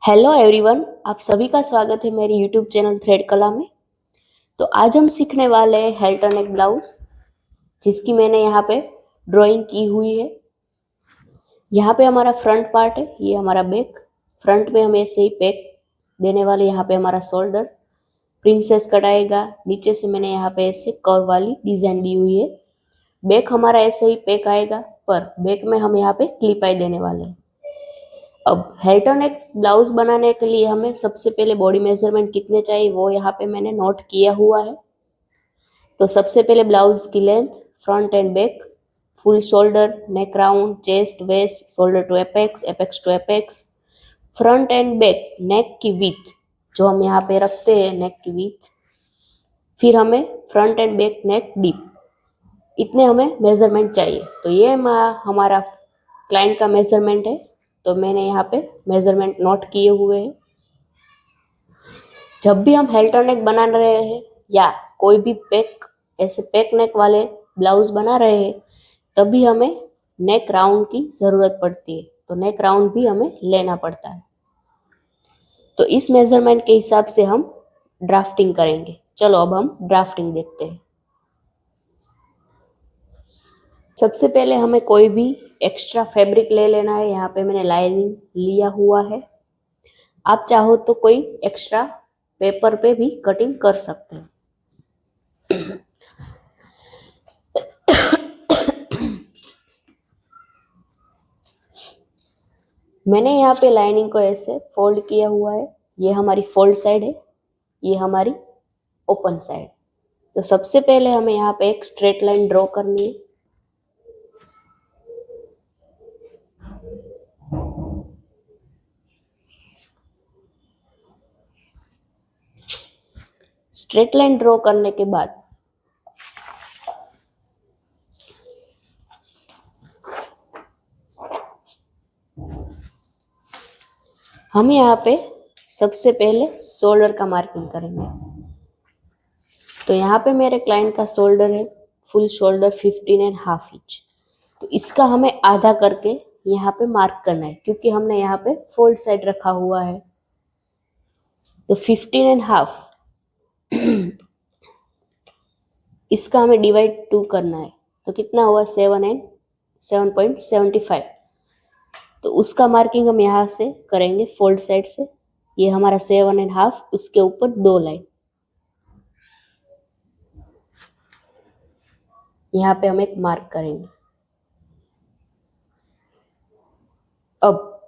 Hello everyone, आप सभी का स्वागत है मेरी यूट्यूब चैनल थ्रेड कला में। तो आज हम सीखने वाले हैं हेल्टर नेक ब्लाउज, जिसकी मैंने यहाँ पे ड्राइंग की हुई है। यहाँ पे हमारा फ्रंट पार्ट है, ये हमारा बैक। फ्रंट में हम ऐसे ही पैक देने वाले, यहाँ पे हमारा शोल्डर प्रिंसेस कट आएगा। नीचे से मैंने यहाँ पे ऐसे कर्व वाली डिजाइन दी हुई है। बैक हमारा ऐसे ही पैक आएगा, पर बैक में हम यहाँ पे क्लिप आई देने वाले हैं। अब हेल्टर नेक ब्लाउज बनाने के लिए हमें सबसे पहले बॉडी मेजरमेंट कितने चाहिए वो यहाँ पे मैंने नोट किया हुआ है। तो सबसे पहले ब्लाउज की length, front and back, full shoulder, neck round, chest, waist, shoulder to apex, apex to apex, front and back, neck की विड्थ जो हम यहाँ पे रखते हैं, नेक की विड्थ, फिर हमें front and back neck deep, इतने हमें मेजरमेंट चाहिए। तो ये हमारा क्लाइंट का मेजरमेंट है, तो मैंने यहाँ पे मेजरमेंट नोट किए हुए हैं। जब भी हम हेल्टर नेक बना रहे हैं या कोई भी पैक ऐसे पैक नेक वाले ब्लाउज बना रहे हैं, तभी हमें नेक राउंड की ज़रूरत पड़ती है। तो नेक राउंड भी हमें लेना पड़ता है। तो इस मेजरमेंट के हिसाब से हम ड्राफ्टिंग करेंगे। चलो अब हम ड्राफ्टिंग देखते हैं। सबसे पहले हमें कोई भी एक्स्ट्रा फैब्रिक ले लेना है। यहाँ पे मैंने लाइनिंग लिया हुआ है। आप चाहो तो कोई एक्स्ट्रा पेपर पे भी कटिंग कर सकते हैं। मैंने यहाँ पे लाइनिंग को ऐसे फोल्ड किया हुआ है। ये हमारी फोल्ड साइड है, ये हमारी ओपन साइड। तो सबसे पहले हमें यहाँ पे एक स्ट्रेट लाइन ड्रॉ करनी है। स्ट्रेट लाइन ड्रॉ करने के बाद हम यहाँ पे सबसे पहले शोल्डर का मार्किंग करेंगे। तो यहाँ पे मेरे क्लाइंट का शोल्डर है फुल शोल्डर 15.5 इंच। तो इसका हमें आधा करके यहाँ पे मार्क करना है, क्योंकि हमने यहाँ पे फोल्ड साइड रखा हुआ है। तो 15.5 इसका हमें डिवाइड 2 करना है। तो कितना हुआ 7.75। तो उसका मार्किंग हम यहाँ से करेंगे फोल्ड साइड से। ये हमारा 7.5, उसके ऊपर 2 लाइन यहाँ पे हम एक मार्क करेंगे। अब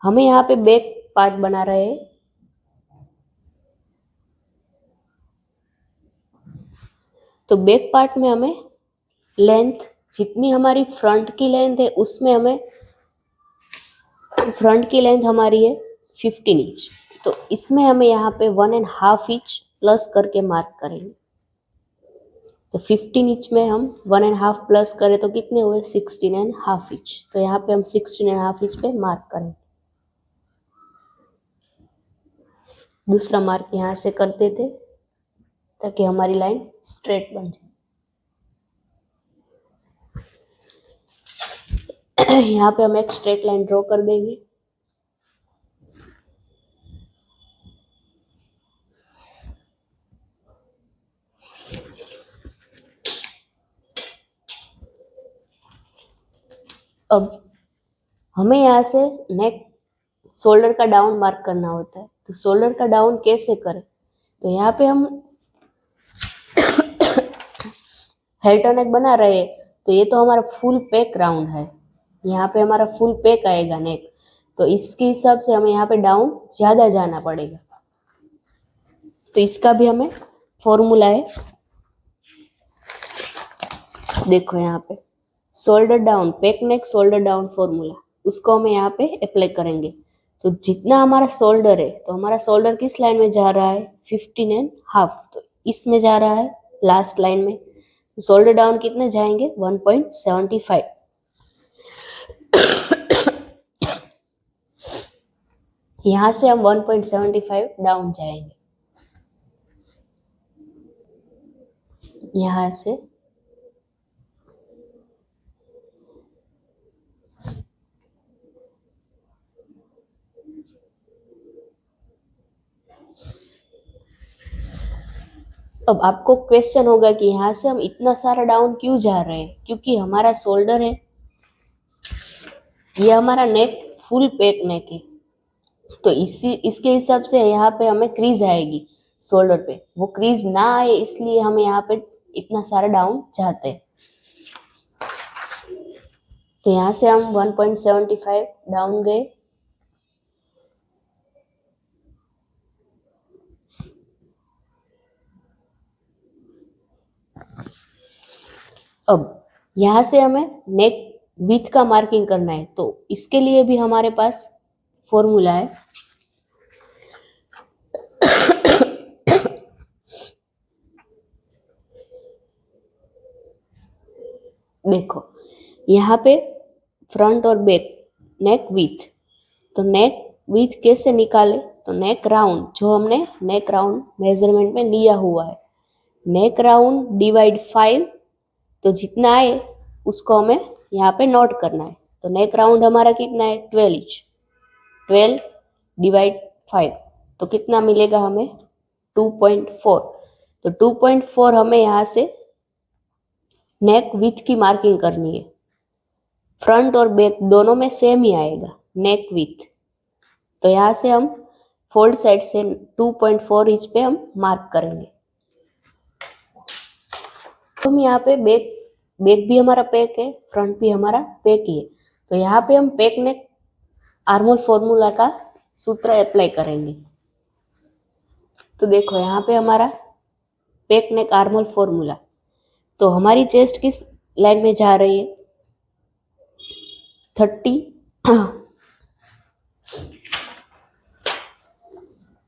हमें यहाँ पे बैक पार्ट बना रहे हैं। तो बैक पार्ट में हमें लेंथ जितनी हमारी फ्रंट की लेंथ है, उसमें हमें फ्रंट की लेंथ हमारी है 15 इंच। तो इसमें हमें यहाँ पे 1.5 इंच प्लस करके मार्क करेंगे। तो 15 इंच में हम 1.5 प्लस करें तो कितने हुए 16.5 इंच। तो यहाँ पे हम 16.5 इंच पे मार्क करेंगे। दूसरा मार्क यहाँ से कर देते ताकि हमारी लाइन स्ट्रेट बन जाए। यहाँ पे हम एक स्ट्रेट लाइन ड्रॉ कर देंगे। अब हमें यहाँ से नेक शोल्डर का डाउन मार्क करना होता है। तो शोल्डर का डाउन कैसे करें? तो यहाँ पे हम हेल्टर नेक बना रहे हैं, तो ये तो हमारा फुल पैक राउंड है। यहाँ पे हमारा फुल पैक आएगा नेक। तो इसके हिसाब से हमें यहाँ पे डाउन ज़्यादा जाना पड़ेगा। तो इसका भी हमें फॉर्मूला है, देखो यहाँ पे शोल्डर डाउन पैक नेक शोल्डर डाउन फॉर्मूला, उसको हमें यहाँ पे अप्लाई करेंगे। तो जितना हमारा शोल्डर है, तो हमारा शोल्डर किस लाइन में जा रहा है 15.5। तो इसमें जा रहा है लास्ट लाइन में। तो शोल्डर डाउन कितने जाएंगे 1.75। यहाँ से हम 1.75 डाउन जाएंगे। यहाँ से अब आपको क्वेश्चन होगा कि यहाँ से हम इतना सारा डाउन क्यों जा रहे हैं, क्योंकि हमारा शोल्डर है, ये हमारा नेक फुल पैक नेक है, तो इसके हिसाब से यहाँ पे हमें क्रीज आएगी शोल्डर पे, वो क्रीज ना आए इसलिए हम यहाँ पे इतना सारा डाउन जाते हैं। तो यहाँ से हम 1.75 डाउन गए। अब यहाँ से हमें नेक विथ का मार्किंग करना है, तो इसके लिए भी हमारे पास फॉर्मूला है। देखो यहाँ पे फ्रंट और बैक नेक विथ, तो नेक विथ कैसे निकाले, तो नेक राउंड जो हमने नेक राउंड मेजरमेंट में लिया हुआ है, नेक राउंड डिवाइड 5, तो जितना आए उसको हमें यहाँ पे नोट करना है। तो नेक राउंड हमारा कितना है 12 इंच, 12 डिवाइड 5, तो कितना मिलेगा हमें 2.4। तो 2.4 हमें यहाँ से नेक विथ की मार्किंग करनी है। फ्रंट और बैक दोनों में सेम ही आएगा नेक विथ, तो यहाँ से हम फोल्ड साइड से 2.4 इंच पे हम मार्क करेंगे। तो हम यहाँ पे बैक भी हमारा पैक है, फ्रंट भी हमारा पैक ही है, तो यहाँ पे हम पैक नेक आर्मोल फॉर्मूला का सूत्र अप्लाई करेंगे। तो देखो यहाँ पे हमारा पैक नेक आर्मोल फॉर्मूला, तो हमारी चेस्ट किस लाइन में जा रही है 30।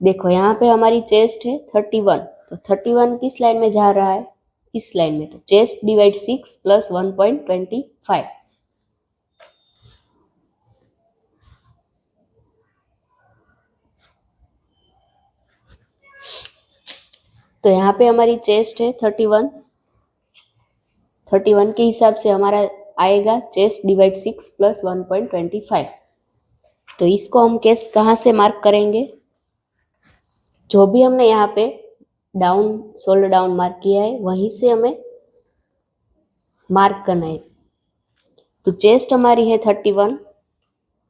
देखो यहाँ पे हमारी चेस्ट है 31, तो 31 किस लाइन में जा रहा है, इस लाइन में, तो चेस्ट डिवाइड 6 प्लस 1.25। तो यहाँ पे हमारी चेस्ट है 31, 31 के हिसाब से हमारा आएगा चेस्ट डिवाइड 6 प्लस 1.25। तो इसको हम कहाँ से मार्क करेंगे, जो भी हमने यहाँ पे डाउन शोल्डर डाउन मार्क किया है वहीं से हमें मार्क करना है। तो चेस्ट हमारी है 31,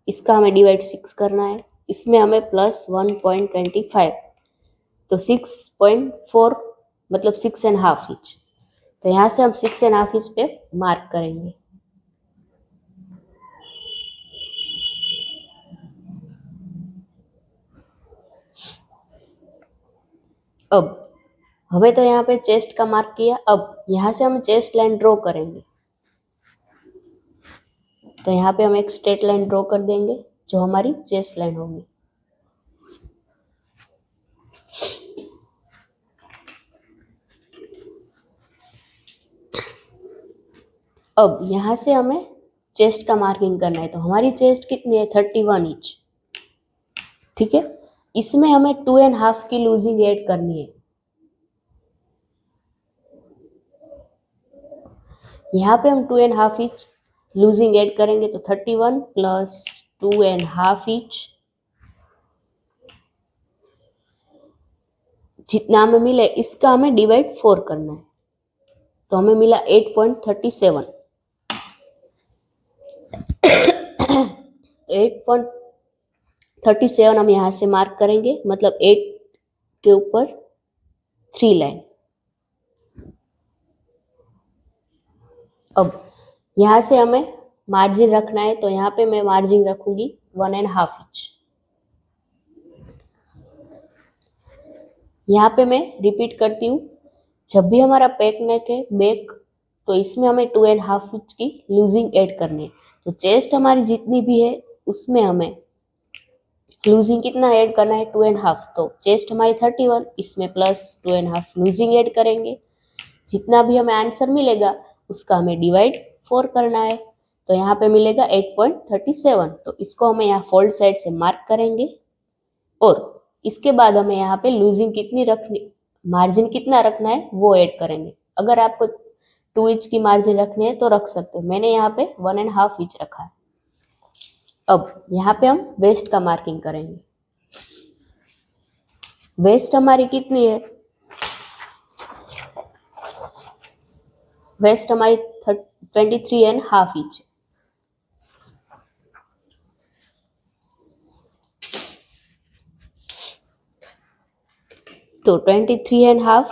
इसका हमें डिवाइड 6 करना है, इसमें हमें प्लस 1.25, तो 6.4 मतलब 6.5 इंच, तो यहाँ से हम 6.5 इंच पे मार्क करेंगे। अब हमें तो यहाँ पे चेस्ट का मार्क किया, अब यहाँ से हम चेस्ट लाइन ड्रॉ करेंगे। तो यहाँ पे हम एक स्ट्रेट लाइन ड्रॉ कर देंगे जो हमारी चेस्ट लाइन होगी। अब यहाँ से हमें चेस्ट का मार्किंग करना है, तो हमारी चेस्ट कितनी है 31 इंच, ठीक है। इसमें हमें 2.5 की लूजिंग ऐड करनी है। यहाँ पे हम 2.5 इंच लूजिंग ऐड करेंगे, तो 31 प्लस 2.5 इंच, जितना हमें मिले इसका हमें डिवाइड 4 करना है, तो हमें मिला 8.37। 8.37 हम यहाँ से मार्क करेंगे, मतलब 8 के ऊपर 3 लाइन। अब यहाँ से हमें मार्जिन रखना है, तो यहाँ पे मैं मार्जिन रखूंगी 1.5 इंच। यहाँ पे मैं रिपीट करती हूँ, जब भी हमारा पैक नेक है बैक, तो इसमें हमें 2.5 इंच की लूजिंग ऐड करनी है। तो चेस्ट हमारी जितनी भी है उसमें हमें लूजिंग कितना ऐड करना है 2.5, तो चेस्ट हमारी 31, इसमें प्लस 2.5 लूजिंग ऐड करेंगे, जितना भी हमें आंसर मिलेगा उसका हमें डिवाइड 4 करना है, तो यहाँ पे मिलेगा 8.37। तो इसको हमें यहाँ फोल्ड साइड से मार्क करेंगे, और इसके बाद हमें यहाँ पे लूजिंग कितनी रखनी, मार्जिन कितना रखना है वो ऐड करेंगे। अगर आपको 2 इंच की मार्जिन रखनी है तो रख सकते हो, मैंने यहाँ पे 1.5 इंच रखा है। अब यहाँ पे हम वेस्ट का मार्किंग करेंगे। वेस्ट हमारी कितनी है वेस्ट हमारी 23.5 इंच है। तो 23.5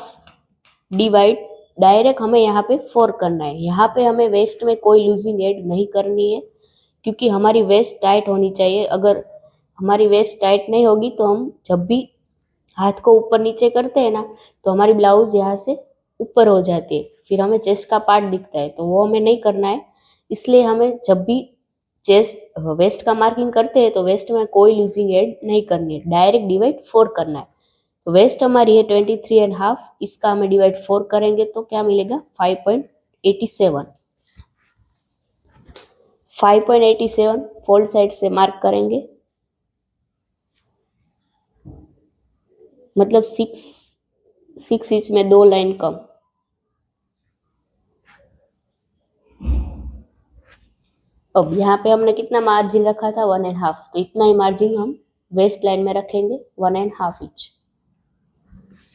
डिवाइड डायरेक्ट हमें यहाँ पे 4 करना है। यहाँ पे हमें वेस्ट में कोई लूजिंग ऐड नहीं करनी है, क्योंकि हमारी वेस्ट टाइट होनी चाहिए। अगर हमारी वेस्ट टाइट नहीं होगी तो हम जब भी हाथ को ऊपर नीचे करते हैं ना, तो हमारी ब्लाउज यहाँ से ऊपर हो जाती है, फिर हमें चेस्ट का पार्ट दिखता है, तो वो हमें नहीं करना है। इसलिए हमें जब भी चेस्ट वेस्ट का मार्किंग करते हैं तो वेस्ट में कोई लूजिंग ऐड नहीं करनी है, डायरेक्ट डिवाइड 4 करना है। तो वेस्ट हमारी है 23.5, इसका हमें डिवाइड 4 करेंगे तो क्या मिलेगा 5.87। 5.87 फोल्ड साइड से मार्क करेंगे, मतलब 6 इंच में 2 लाइन कम। अब यहाँ पे हमने कितना मार्जिन रखा था 1.5, तो इतना ही मार्जिन हम वेस्ट लाइन में रखेंगे 1.5 इंच।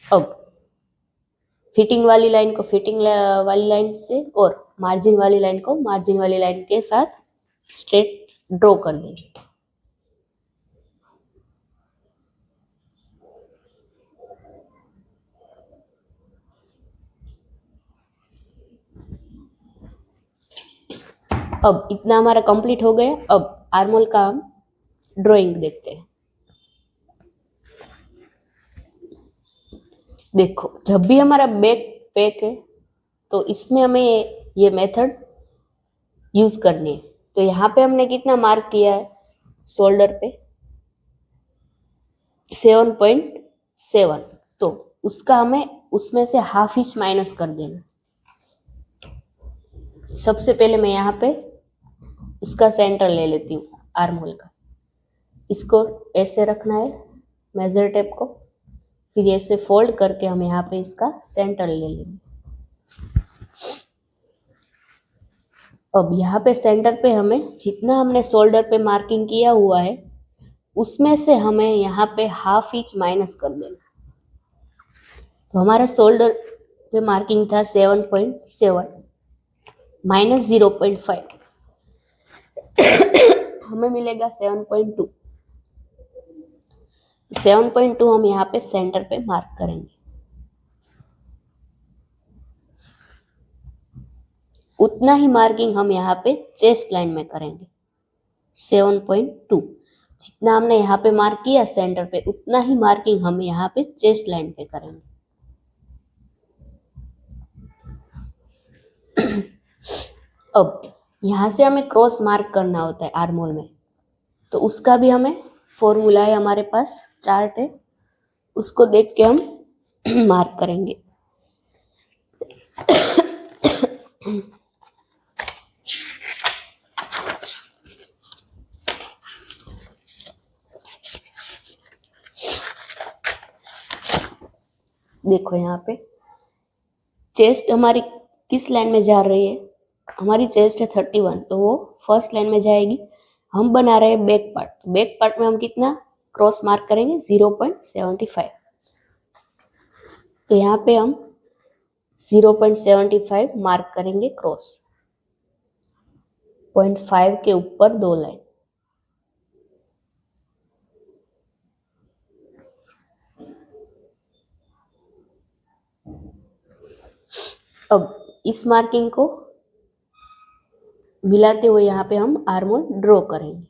अब फिटिंग वाली लाइन को फिटिंग वाली लाइन से और मार्जिन वाली लाइन को मार्जिन वाली लाइन के साथ स्ट्रेट ड्रॉ कर देंगे। अब इतना हमारा कंप्लीट हो गया। अब आर्मोल का हम ड्राइंग देखते हैं। देखो, जब भी हमारा बैक पैक है तो इसमें हमें ये मेथड यूज करनी है। तो यहाँ पे हमने कितना मार्क किया है शोल्डर पे 7.7, तो उसका हमें उसमें से हाफ इंच माइनस कर देना। सबसे पहले मैं यहाँ पे इसका सेंटर ले लेती हूँ आर्म होल का। इसको ऐसे रखना है मेजर टेप को, फिर ऐसे फोल्ड करके हम यहाँ पे इसका सेंटर ले लेंगे। अब यहाँ पे सेंटर पे हमें जितना हमने शोल्डर पे मार्किंग किया हुआ है उसमें से हमें यहाँ पे हाफ इंच माइनस कर देना। तो हमारा शोल्डर पे मार्किंग था 7.7 माइनस 0.5, हमें मिलेगा 7.2। 7.2 हम यहाँ पे सेंटर पे मार्क करेंगे। उतना ही मार्किंग हम यहाँ पे चेस्ट लाइन में करेंगे 7.2। जितना हमने यहाँ पे मार्क किया सेंटर पे उतना ही मार्किंग हम यहाँ पे चेस्ट लाइन पे करेंगे। अब यहाँ से हमें क्रॉस मार्क करना होता है आर्मोल में, तो उसका भी हमें फॉर्मूला है, हमारे पास चार्ट है, उसको देख के हम मार्क करेंगे। देखो यहाँ पे चेस्ट हमारी किस लाइन में जा रही है, हमारी चेस्ट है 31, तो वो फर्स्ट लाइन में जाएगी। हम बना रहे हैं बैक पार्ट, बैक पार्ट में हम कितना क्रॉस मार्क करेंगे 0.75। तो यहाँ पे हम 0.75 मार्क करेंगे क्रॉस, 0.5 के ऊपर 2 लाइन। अब इस मार्किंग को मिलाते हुए यहाँ पे हम आर्मोल ड्रॉ करेंगे।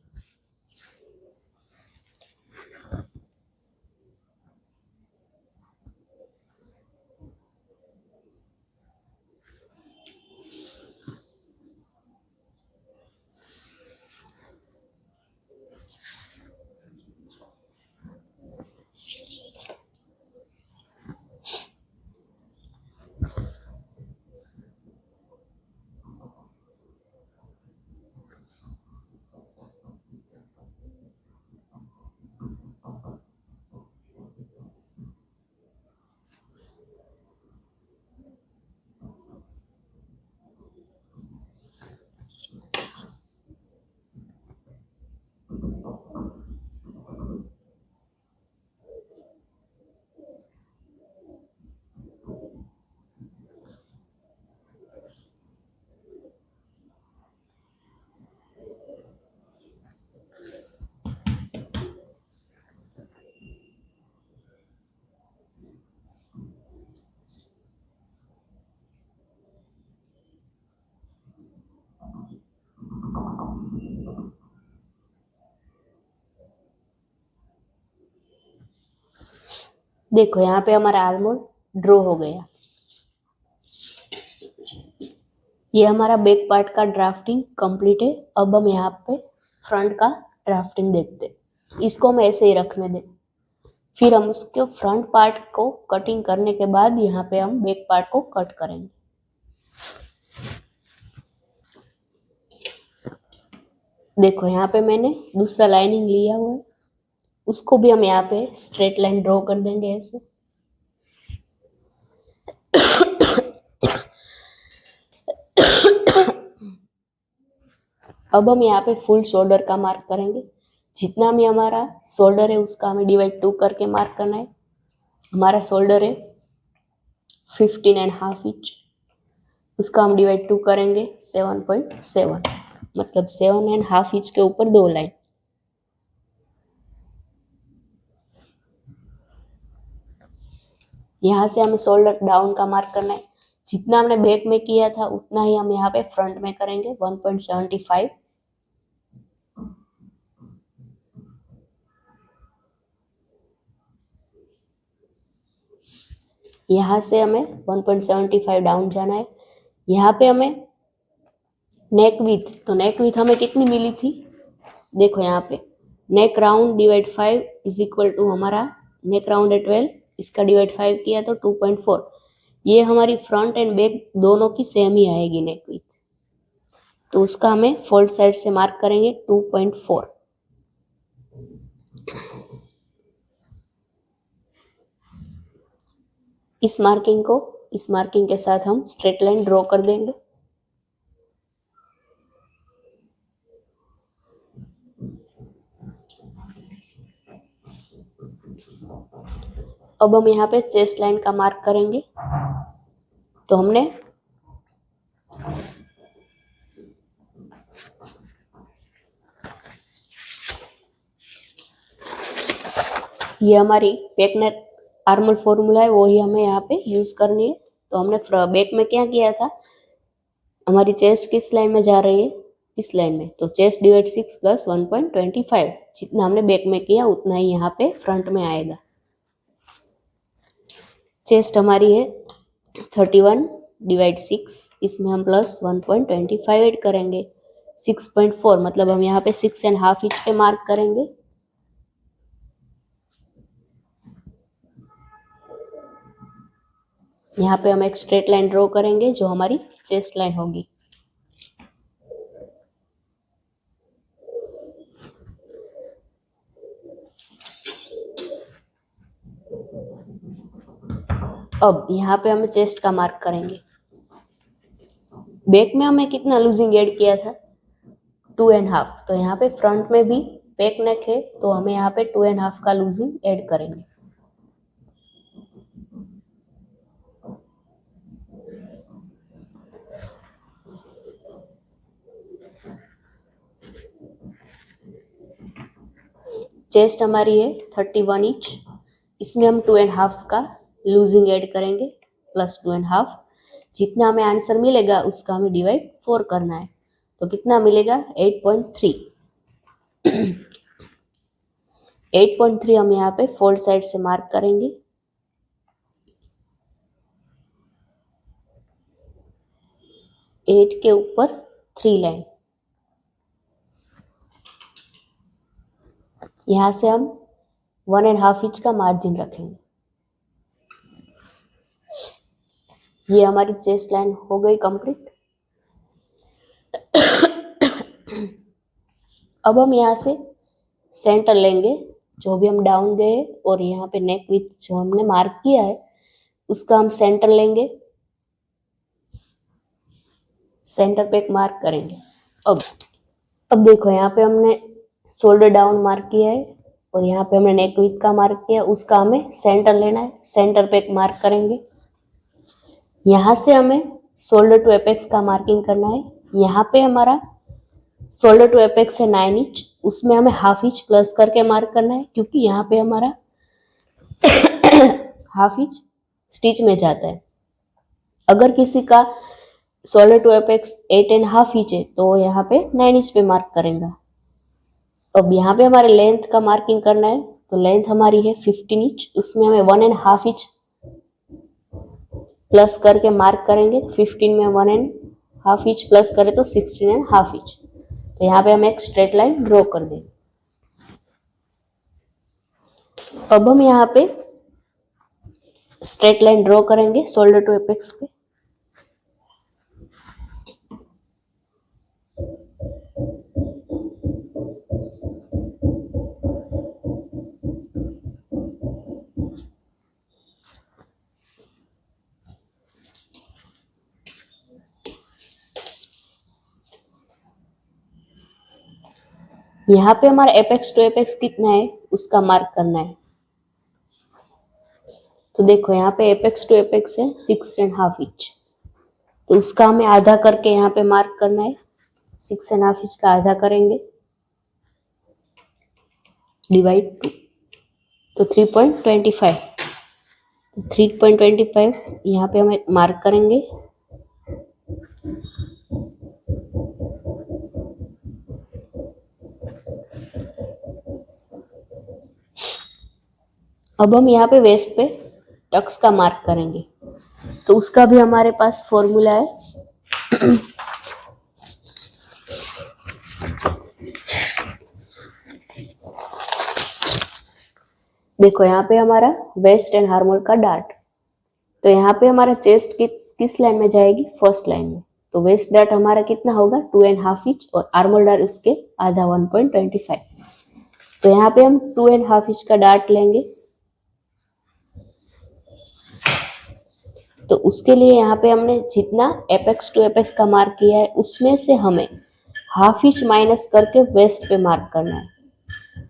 देखो यहाँ पे हमारा आर्मोल ड्रॉ हो गया। ये हमारा बैक पार्ट का ड्राफ्टिंग कंप्लीट है। अब हम यहाँ पे फ्रंट का ड्राफ्टिंग देखते हैं। इसको हम ऐसे ही रखने दें, फिर हम उसके फ्रंट पार्ट को कटिंग करने के बाद यहाँ पे हम बैक पार्ट को कट करेंगे। देखो यहाँ पे मैंने दूसरा लाइनिंग लिया हुआ है, उसको भी हम यहाँ पे स्ट्रेट लाइन ड्रॉ कर देंगे ऐसे। अब हम यहाँ पे फुल शोल्डर का मार्क करेंगे। जितना भी हमारा शोल्डर है उसका हमें डिवाइड 2 करके मार्क करना है। हमारा शोल्डर है 15.5 इंच, उसका हम डिवाइड 2 करेंगे 7.7, मतलब 7.5 इंच के ऊपर 2 लाइन। यहाँ से हमें शोल्डर डाउन का मार्क करना है। जितना हमने बैक में किया था उतना ही हम यहाँ पे फ्रंट में करेंगे 1.75। यहाँ से हमें 1.75 डाउन जाना है। यहाँ पे हमें नेक विथ, तो नेक विथ हमें कितनी मिली थी, देखो यहाँ पे neck round divide 5 is equal to हमारा नेक राउंड है 12, इसका डिवाइड 5 किया तो 2.4। ये हमारी फ्रंट एंड बैक दोनों की सेम ही आएगी नेक विथ, तो उसका हमें फोल्ड साइड से मार्क करेंगे 2.4। इस मार्किंग के साथ हम स्ट्रेट लाइन ड्रॉ कर देंगे। अब हम यहाँ पे चेस्ट लाइन का मार्क करेंगे। तो हमने ये हमारी बैक नेक आर्मल फॉर्मूला है, वही हमें यहाँ पे यूज करनी है। तो हमने बैक में क्या किया था, हमारी चेस्ट किस लाइन में जा रही है, इस लाइन में, तो चेस्ट डिवाइड 6 प्लस 1.25, जितना हमने बैक में किया उतना ही यहाँ पे फ्रंट में आएगा। चेस्ट हमारी है 31 डिवाइड 6, इसमें हम प्लस 1.25 ऐड करेंगे 6.4, मतलब हम यहाँ पे 6.5 इंच पे मार्क करेंगे। यहाँ पे हम एक स्ट्रेट लाइन ड्रॉ करेंगे जो हमारी चेस्ट लाइन होगी। अब यहाँ पे हमें चेस्ट का मार्क करेंगे। बैक में हमें कितना लूजिंग ऐड किया था, 2.5, तो यहाँ पे फ्रंट में भी बैक नेक है तो हमें यहाँ पे 2.5 का लूजिंग ऐड करेंगे। चेस्ट हमारी है 31 इंच, इसमें हम 2.5 का लूजिंग ऐड करेंगे प्लस 2.5। जितना हमें आंसर मिलेगा उसका हमें डिवाइड 4 करना है, तो कितना मिलेगा 8.3। 8.3 हम यहाँ पे फोल्ड साइड से मार्क करेंगे। एट के ऊपर 3 लाइन, यहाँ से हम 1.5 इंच का मार्जिन रखेंगे। ये हमारी चेस्ट लाइन हो गई कंप्लीट। अब हम यहाँ से सेंटर लेंगे, जो भी हम डाउन गए और यहाँ पे नेक विथ जो हमने मार्क किया है उसका हम सेंटर लेंगे, सेंटर पे एक मार्क करेंगे। अब देखो यहाँ पे हमने शोल्डर डाउन मार्क किया है और यहाँ पे हमने नेक विथ का मार्क किया, उसका हमें सेंटर लेना है, सेंटर पे एक मार्क करेंगे। यहाँ से हमें शोल्डर टू एपेक्स का मार्किंग करना है। यहाँ पे हमारा शोल्डर टू एपेक्स है 9 इंच, उसमें हमें हाफ इंच प्लस करके मार्क करना है, क्योंकि यहाँ पे हमारा हाफ इंच स्टिच में जाता है। अगर किसी का शोल्डर टू एपेक्स 8.5 इंच है तो यहाँ पे 9 इंच पे मार्क करेगा। अब यहाँ पे हमारे लेंथ का मार्किंग करना है, तो लेंथ हमारी है 15 इंच, उसमें हमें 1.5 इंच प्लस करके मार्क करेंगे। 15 में 1.5 इंच प्लस करें तो 16.5 इंच। तो यहाँ पे हम एक स्ट्रेट लाइन ड्रॉ कर देंगे। अब हम यहाँ पे स्ट्रेट लाइन ड्रॉ करेंगे शोल्डर टू एपेक्स पे। यहाँ पे हमारा एपेक्स टू एपेक्स कितना है उसका मार्क करना है। तो देखो यहाँ पे एपेक्स टू एपेक्स है 6.5 इंच, तो उसका हमें आधा करके यहाँ पे मार्क करना है। 6.5 इंच का आधा करेंगे डिवाइड 2, तो 3.25। 3.25 यहाँ पे हम मार्क करेंगे। अब हम यहाँ पे वेस्ट पे टक्स का मार्क करेंगे, तो उसका भी हमारे पास फॉर्मूला है। देखो यहाँ पे हमारा वेस्ट एंड आर्मोल का डार्ट, तो यहाँ पे हमारा चेस्ट किस लाइन में जाएगी, फर्स्ट लाइन में। तो वेस्ट डार्ट हमारा कितना होगा 2.5 इंच और आर्मोल डार्ट उसके आधा 1.25। तो यहाँ पे हम 2.5 इंच का डार्ट लेंगे। तो उसके लिए यहाँ पे हमने जितना एपेक्स टू एपेक्स का मार्क किया है उसमें से हमें हाफ इंच माइनस करके वेस्ट पे मार्क करना है।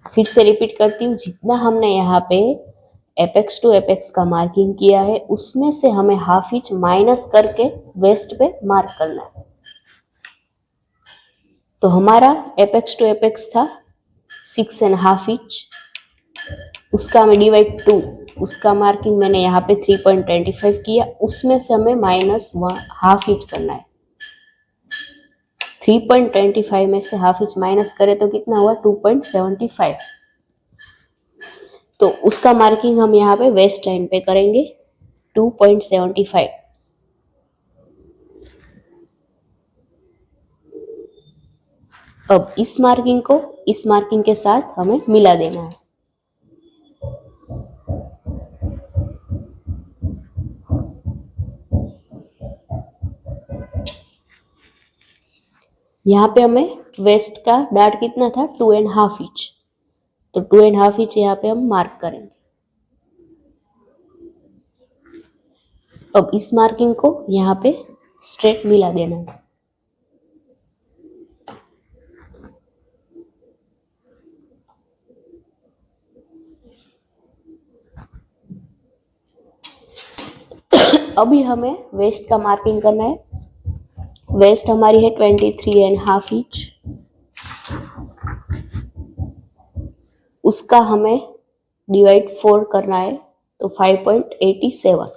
फिर से रिपीट करती हूँ, जितना हमने यहाँ पे एपेक्स टू एपेक्स का मार्किंग किया है उसमें से हमें हाफ इंच माइनस करके वेस्ट पे मार्क करना है। तो हमारा एपेक्स टू एपेक्स था 6.5 इंच, उसका हमें डिवाइड 2, उसका मार्किंग मैंने यहाँ पे 3.25 किया, उसमें से हमें माइनस हाफ इंच करना है। 3.25 में से हाफ इंच माइनस करें तो कितना हुआ 2.75। तो उसका मार्किंग हम यहाँ पे वेस्ट लाइन पे करेंगे 2.75। अब इस मार्किंग को इस मार्किंग के साथ हमें मिला देना है। यहाँ पे हमें वेस्ट का डार्ट कितना था 2.5 इंच, तो 2.5 इंच यहाँ पे हम मार्क करेंगे। अब इस मार्किंग को यहाँ पे स्ट्रेट मिला देना है। अभी हमें वेस्ट का मार्किंग करना है। वेस्ट हमारी है 23.5 इंच, उसका हमें डिवाइड 4 करना है, तो 5.87।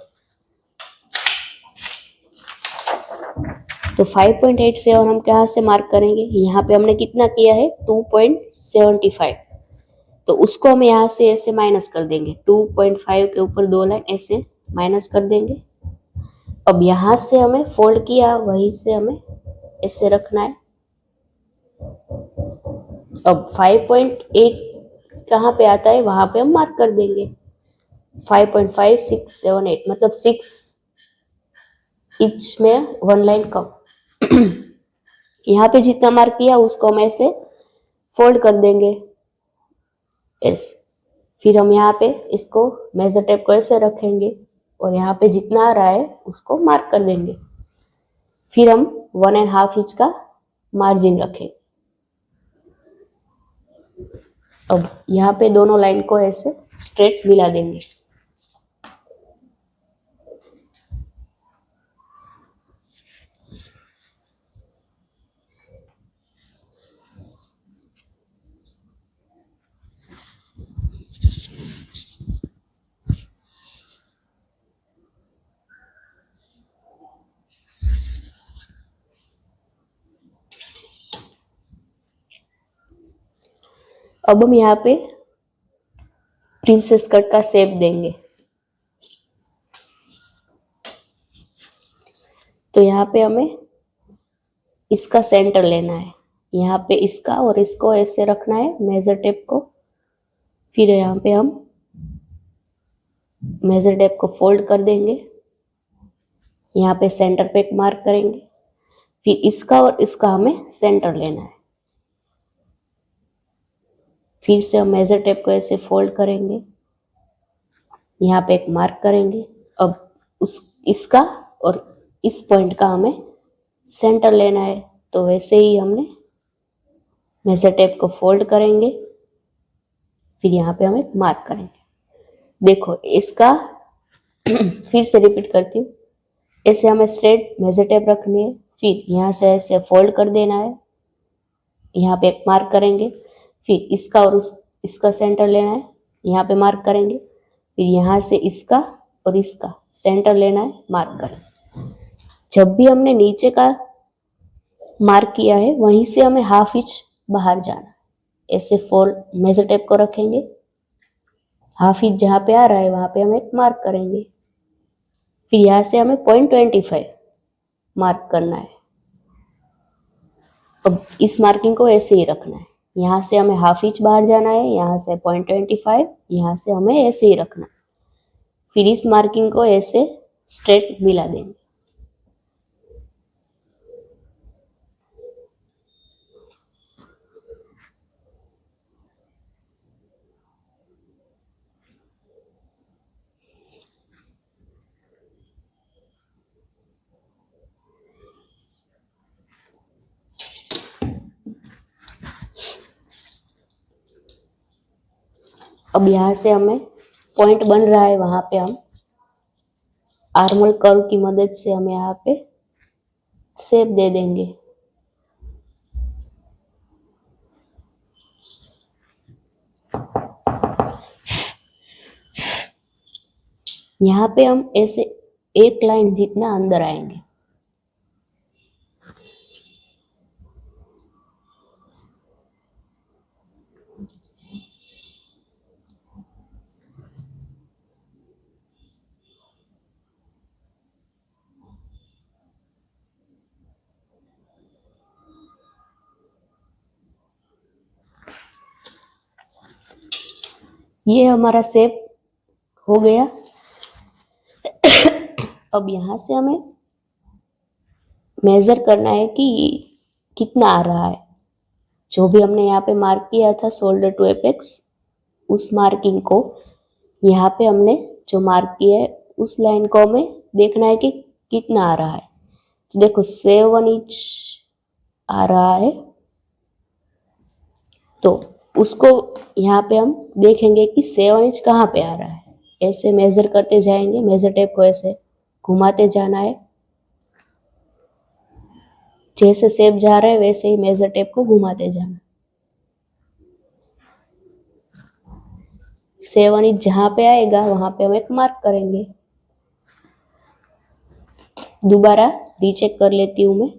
तो 5.87 हम कहाँ से मार्क करेंगे, यहाँ पे हमने कितना किया है 2.75, तो उसको हम यहाँ से ऐसे माइनस कर देंगे। 2.5 के ऊपर 2 लाइन ऐसे माइनस कर देंगे। अब यहाँ से हमें फोल्ड किया वहीं से हमें ऐसे रखना है। अब 5.8 कहाँ पे आता है वहां पे हम मार्क कर देंगे। 5.5 6 7 8 मतलब 6 इंच में 1 लाइन कम। यहाँ पे जितना मार्क किया उसको हम ऐसे फोल्ड कर देंगे ऐसे। फिर हम यहाँ पे इसको मेजर टेप को ऐसे रखेंगे और यहाँ पे जितना आ रहा है उसको मार्क कर देंगे। फिर हम 1.5 इंच का मार्जिन रखें। अब यहाँ पे दोनों लाइन को ऐसे स्ट्रेट मिला देंगे। अब हम यहाँ पे प्रिंसेस कट का शेप देंगे। तो यहाँ पे हमें इसका सेंटर लेना है, यहाँ पे इसका और इसको ऐसे रखना है मेजर टेप को। फिर यहाँ पे हम मेजर टेप को फोल्ड कर देंगे, यहाँ पे सेंटर पे एक मार्क करेंगे। फिर इसका और इसका हमें सेंटर लेना है। फिर से हम मेजर टेप को ऐसे फोल्ड करेंगे, यहाँ पे एक मार्क करेंगे। अब इसका और इस पॉइंट का हमें सेंटर लेना है। तो वैसे ही हमने मेजर टेप को फोल्ड करेंगे, फिर यहाँ पे हम एक मार्क करेंगे। देखो इसका फिर से रिपीट करती हूँ। ऐसे हमें स्ट्रेट मेजर टेप रखनी है, फिर यहाँ से ऐसे फोल्ड कर देना है, यहाँ पे एक मार्क करेंगे। फिर इसका और इसका सेंटर लेना है, यहाँ पे मार्क करेंगे। फिर यहाँ से इसका और इसका सेंटर लेना है, मार्क करें। जब भी हमने नीचे का मार्क किया है वहीं से हमें हाफ इंच बाहर जाना है। ऐसे फोल्ड मेजर टेप को रखेंगे, हाफ इंच जहाँ पे आ रहा है वहाँ पे हम एक मार्क करेंगे। फिर यहाँ से हमें 0.25 मार्क करना है। अब इस मार्किंग को ऐसे ही रखना है, यहाँ से हमें हाफ इंच बाहर जाना है, यहाँ से 0.25, यहाँ से हमें ऐसे ही रखना है। फिर इस मार्किंग को ऐसे स्ट्रेट मिला देंगे। अब यहाँ से हमें पॉइंट बन रहा है, वहां पे हम आर्मल कर्व की मदद से हम यहाँ पे शेप दे देंगे। यहाँ पे हम ऐसे एक लाइन जितना अंदर आएंगे। ये हमारा शेप हो गया। अब यहाँ से हमें मेजर करना है कि कितना आ रहा है। जो भी हमने यहाँ पे मार्क किया था शोल्डर टू एपेक्स, उस मार्किंग को यहाँ पे हमने जो मार्क किया है उस लाइन को हमें देखना है कि कितना आ रहा है। तो देखो 7 इंच आ रहा है, तो उसको यहाँ पे हम देखेंगे कि 7 इंच कहाँ पे आ रहा है। ऐसे मेजर करते जाएंगे, मेजर टेप को ऐसे घुमाते जाना है। जैसे शेप जा रहा है वैसे ही मेजर टेप को घुमाते जाना। 7 इंच जहाँ पे आएगा वहां पे हम एक मार्क करेंगे। दोबारा रीचेक कर लेती हूँ मैं।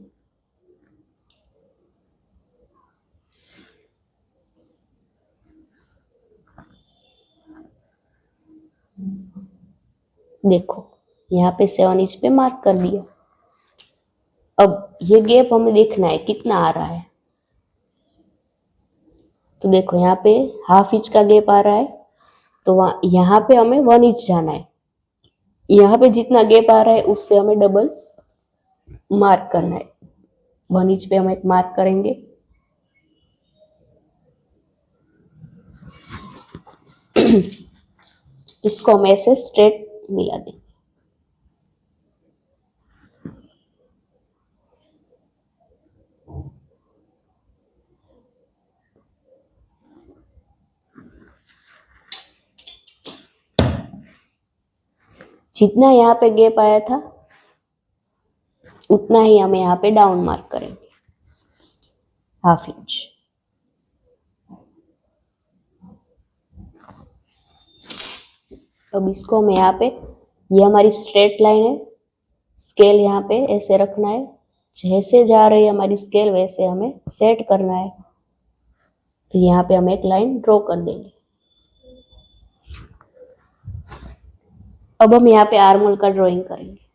देखो यहाँ पे 7 इंच पे मार्क कर दिया। अब ये गैप हमें देखना है कितना आ रहा है। तो देखो यहाँ पे हाफ इंच का गैप आ रहा है, तो वहाँ यहाँ पे हमें 1 इंच जाना है। यहाँ पे जितना गैप आ रहा है उससे हमें डबल मार्क करना है। 1 इंच पे हम एक मार्क करेंगे। इसको हम ऐसे स्ट्रेट मिला देंगे। जितना यहाँ पे गैप आया था उतना ही हम यहाँ पे डाउन मार्क करेंगे, हाफ इंच। अब इसको हम यहाँ पे, ये हमारी स्ट्रेट लाइन है, स्केल यहाँ पे ऐसे रखना है। जैसे जा रही है हमारी स्केल वैसे हमें सेट करना है। फिर यहाँ पे हम एक लाइन ड्रॉ कर देंगे। अब हम यहाँ पे आर्म होल का ड्राइंग करेंगे।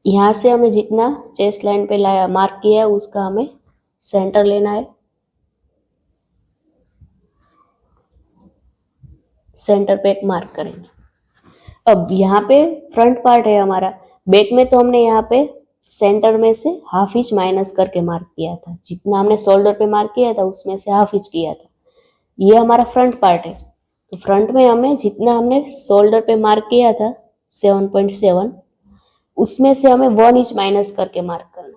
यहाँ से हमें जितना चेस्ट लाइन पे लाया मार्क किया है उसका हमें सेंटर लेना है। सेंटर पे एक मार्क करेंगे। अब यहाँ पे फ्रंट पार्ट है हमारा, बैक में तो हमने यहाँ पे सेंटर में से हाफ इंच माइनस करके मार्क किया था, जितना हमने शोल्डर पे मार्क किया था उसमें से हाफ इंच किया था। ये हमारा फ्रंट पार्ट है, तो फ्रंट में हमें जितना हमने शोल्डर पे मार्क किया था 7.7, उसमें से हमें 1 इंच माइनस करके मार्क करना।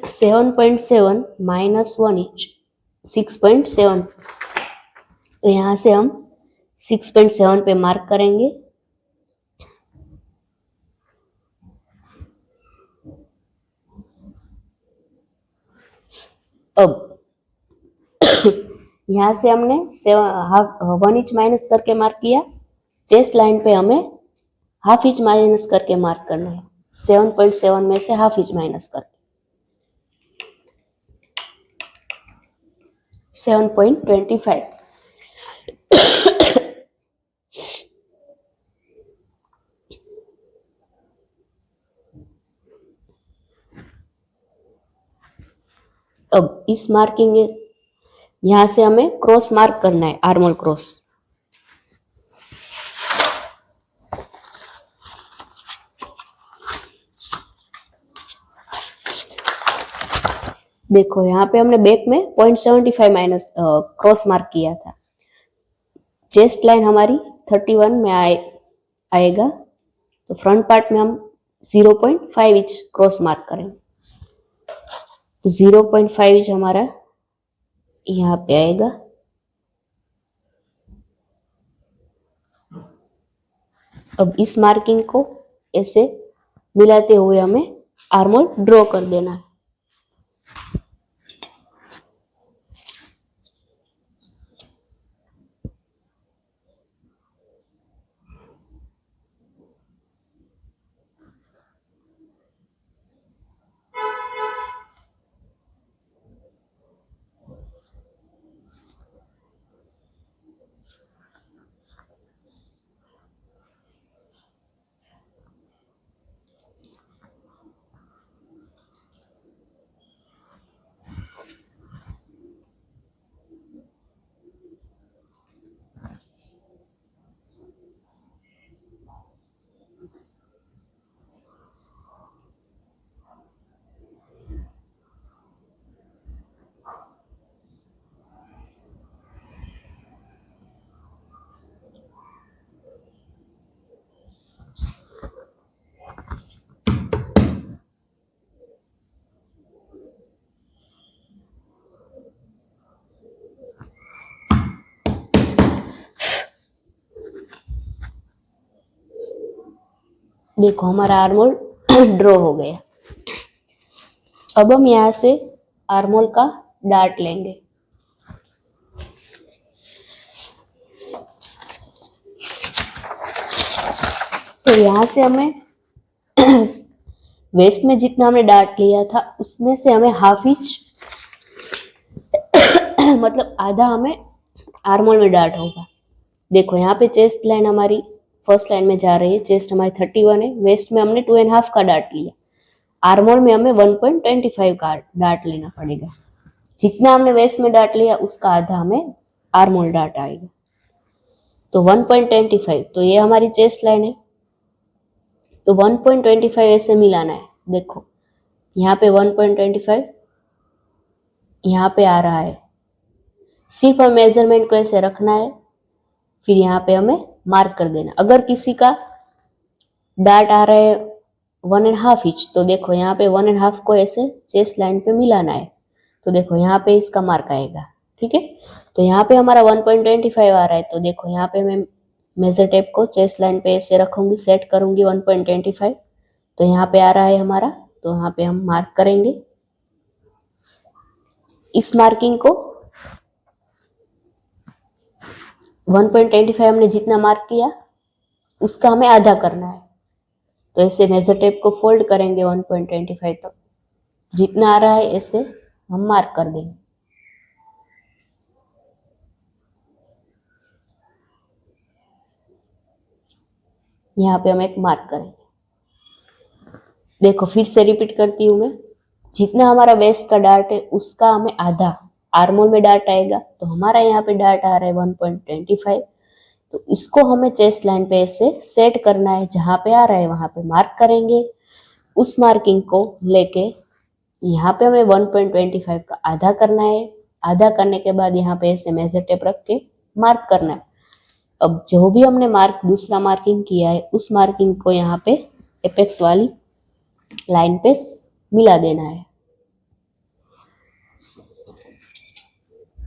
7.7 माइनस 1 इंच 6.7, तो यहाँ से हम 6.7 पे मार्क करेंगे। अब यहाँ से हमने 1 इंच माइनस करके मार्क किया, चेस्ट लाइन पे हमें हाफ इंच माइनस करके मार्क करना है। 7.7 में से हाफ इंच माइनस करके 7.25। अब इस मार्किंग यहाँ से हमें क्रॉस मार्क करना है, आर्मोल क्रॉस। देखो यहाँ पे हमने बैक में 0.75 माइनस क्रॉस मार्क किया था। चेस्ट लाइन हमारी 31 में आएगा, तो फ्रंट पार्ट में हम 0.5 इंच क्रॉस मार्क करेंगे। तो 0.5 इंच हमारा यहाँ पे आएगा। अब इस मार्किंग को ऐसे मिलाते हुए हमें आर्मोल ड्रॉ कर देना है। देखो हमारा आर्मोल ड्रॉ हो गया। अब हम यहाँ से आर्मोल का डार्ट लेंगे। तो यहाँ से हमें वेस्ट में जितना हमने डार्ट लिया था उसमें से हमें हाफ इंच मतलब आधा हमें आर्मोल में डार्ट होगा। देखो यहाँ पे चेस्ट लाइन हमारी फर्स्ट लाइन में जा रही है, चेस्ट हमारी 31 है, वेस्ट में हमने 2.5 का डार्ट लिया, आर्मोल में हमें 1.25 का डार्ट लेना पड़ेगा। जितना हमने वेस्ट में डार्ट लिया उसका आधा हमें आर्मोल डार्ट आएगा। तो 1.25, तो ये हमारी चेस्ट लाइन है, तो 1.25 ऐसे मिलाना है। देखो यहाँ पे 1.25 यहाँ पे आ रहा है, सिर्फ हम मेजरमेंट को ऐसे रखना है, फिर यहाँ पे हमें मार्क कर देना। अगर किसी का डार्ट आ रहा है 1.5 इंच, तो देखो यहाँ पे 1.5 को ऐसे चेस्ट लाइन पे मिलाना है, तो देखो यहाँ पे इसका मार्क आएगा। ठीक है, तो यहाँ पे हमारा 1.25 आ रहा है, तो देखो यहाँ पे मैं मेजर टेप को चेस्ट लाइन पे ऐसे रखूंगी, सेट करूंगी 1.25, तो यहाँ पे आ रहा है हमारा, तो यहाँ पे हम मार्क करेंगे। इस मार्किंग को 1.25 हमने जितना मार्क किया उसका हमें आधा करना है, तो ऐसे मेजर टेप को फोल्ड करेंगे 1.25 तक, जितना आ रहा है ऐसे हम मार्क कर देंगे। यहाँ पे हम एक मार्क करेंगे। देखो फिर से रिपीट करती हूँ मैं, जितना हमारा वेस्ट का डार्ट है उसका हमें आधा आर्मोल में डार्ट आएगा, तो हमारा यहाँ पे डार्ट आ रहा है 1.25। तो इसको हमें चेस्ट लाइन पे ऐसे सेट करना है, जहाँ पे आ रहा है वहां पे मार्क करेंगे। उस मार्किंग को लेके यहाँ पे हमें 1.25 का आधा करना है। आधा करने के बाद यहाँ पे ऐसे मेजर टेप रख के मार्क करना है। अब जो भी हमने दूसरा मार्किंग किया है उस मार्किंग को यहाँ पे एपेक्स वाली लाइन पे मिला देना है।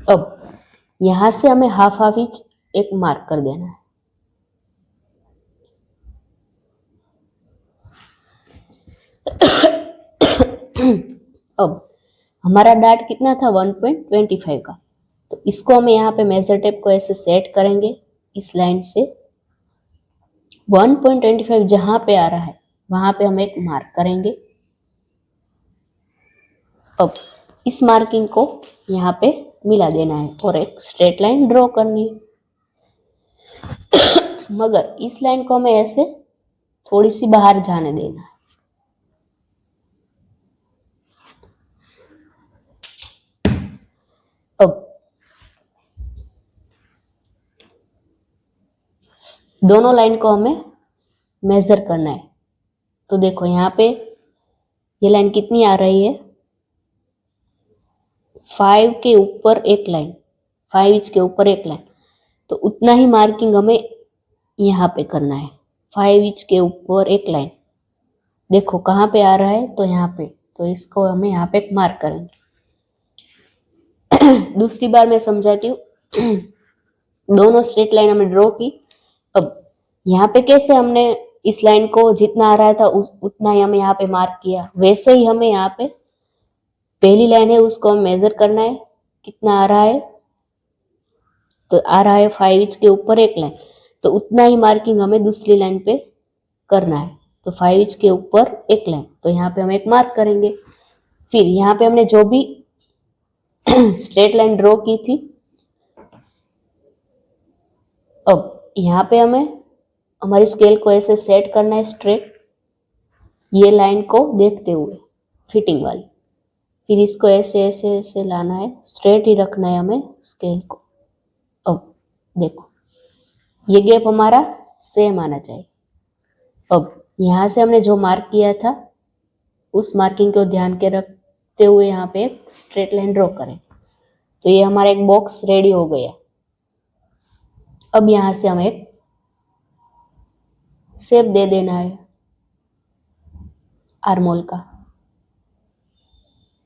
अब यहां से हमें हाफ हाफ इंच एक मार्क कर देना है। अब हमारा डार्ट कितना था 1.25 का, तो इसको हमें यहाँ पे मेजर टेप को ऐसे सेट करेंगे इस लाइन से। 1.25 जहां पे आ रहा है वहां पे हम एक मार्क करेंगे। अब इस मार्किंग को यहाँ पे मिला देना है और एक स्ट्रेट लाइन ड्रॉ करनी है। मगर इस लाइन को हमें ऐसे थोड़ी सी बाहर जाने देना है। अब दोनों लाइन को हमें मेजर करना है। तो देखो यहाँ पे ये लाइन कितनी आ रही है, 5 के ऊपर एक लाइन, 5 इंच के ऊपर एक लाइन, तो उतना ही मार्किंग हमें यहाँ पे करना है। 5 इंच के ऊपर एक लाइन, देखो कहाँ पे आ रहा है, तो यहाँ पे, तो इसको हमें यहाँ पे मार्क करेंगे। दूसरी बार मैं समझाती हूँ। दोनों स्ट्रेट लाइन हमने ड्रॉ की। अब यहाँ पे कैसे हमने इस लाइन को जितना आ रहा था उतना ही हमें यहाँ पे मार्क किया, वैसे ही हमें यहाँ पे पहली लाइन है उसको हम मेजर करना है कितना आ रहा है। तो आ रहा है 5 इंच के ऊपर एक लाइन, तो उतना ही मार्किंग हमें दूसरी लाइन पे करना है। तो 5 इंच के ऊपर एक लाइन, तो यहाँ पे हम एक मार्क करेंगे। फिर यहाँ पे हमने जो भी स्ट्रेट लाइन ड्रॉ की थी, अब यहाँ पे हमें हमारी स्केल को ऐसे सेट करना है स्ट्रेट, ये लाइन को देखते हुए फिटिंग वाली। फिर इसको ऐसे ऐसे ऐसे लाना है, स्ट्रेट ही रखना है हमें स्केल को। अब देखो ये गैप हमारा सेम आना चाहिए। अब यहाँ से हमने जो मार्क किया था उस मार्किंग को ध्यान के रखते हुए यहाँ पे एक स्ट्रेट लाइन ड्रॉ करें। तो ये हमारा एक बॉक्स रेडी हो गया। अब यहाँ से हमें एक शेप दे देना है आर्मोल का।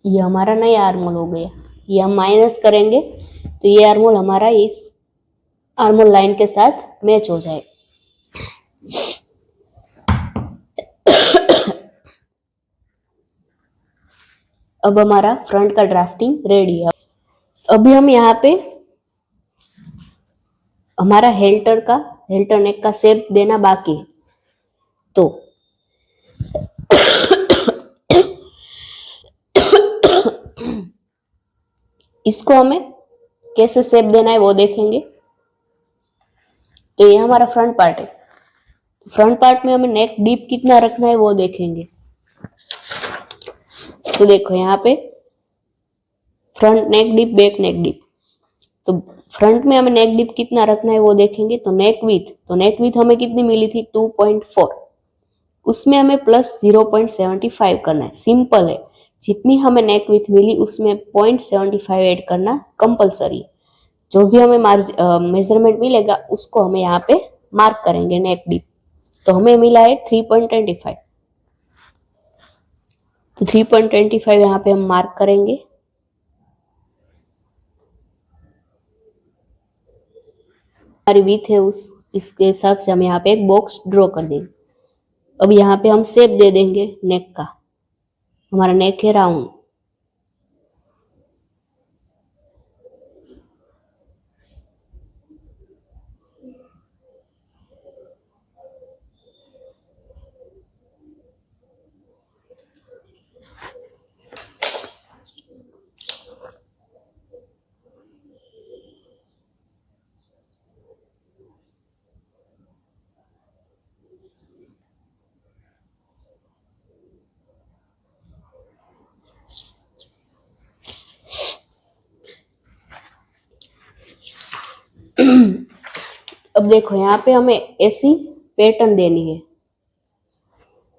ये हमारा नया आर्मोल हो गया, ये हम माइनस करेंगे तो ये आर्मोल हमारा इस आर्मोल लाइन के साथ मैच हो जाए। अब हमारा फ्रंट का ड्राफ्टिंग रेडी है। अभी हम यहाँ पे हमारा हेल्टर नेक का शेप देना बाकी है। तो इसको हमें कैसे शेप देना है वो देखेंगे। तो ये हमारा फ्रंट पार्ट है, तो फ्रंट पार्ट में हमें नेक डीप कितना रखना है वो देखेंगे। तो देखो यहाँ पे फ्रंट नेक डीप, बैक नेक डीप, तो फ्रंट में हमें नेक डीप कितना रखना है वो देखेंगे। तो नेक विथ हमें कितनी मिली थी 2.4, उसमें हमें प्लस 0.75 करना है। सिंपल है, जितनी हमें नेक विथ मिली उसमें 0.75 ऐड करना कंपलसरी। जो भी हमें मेजरमेंट मिलेगा उसको हमें यहाँ पे मार्क करेंगे नेक डीप। तो हमें मिला है 3.25, तो 3.25 यहाँ पे हम मार्क करेंगे। हमारी विथ है इसके हिसाब से हम यहाँ पे एक बॉक्स ड्रॉ कर देंगे। अब यहाँ पे हम शेप दे देंगे नेक का। हमारा नेक है राउंड, अब देखो यहाँ पे हमें ऐसी पैटर्न देनी है,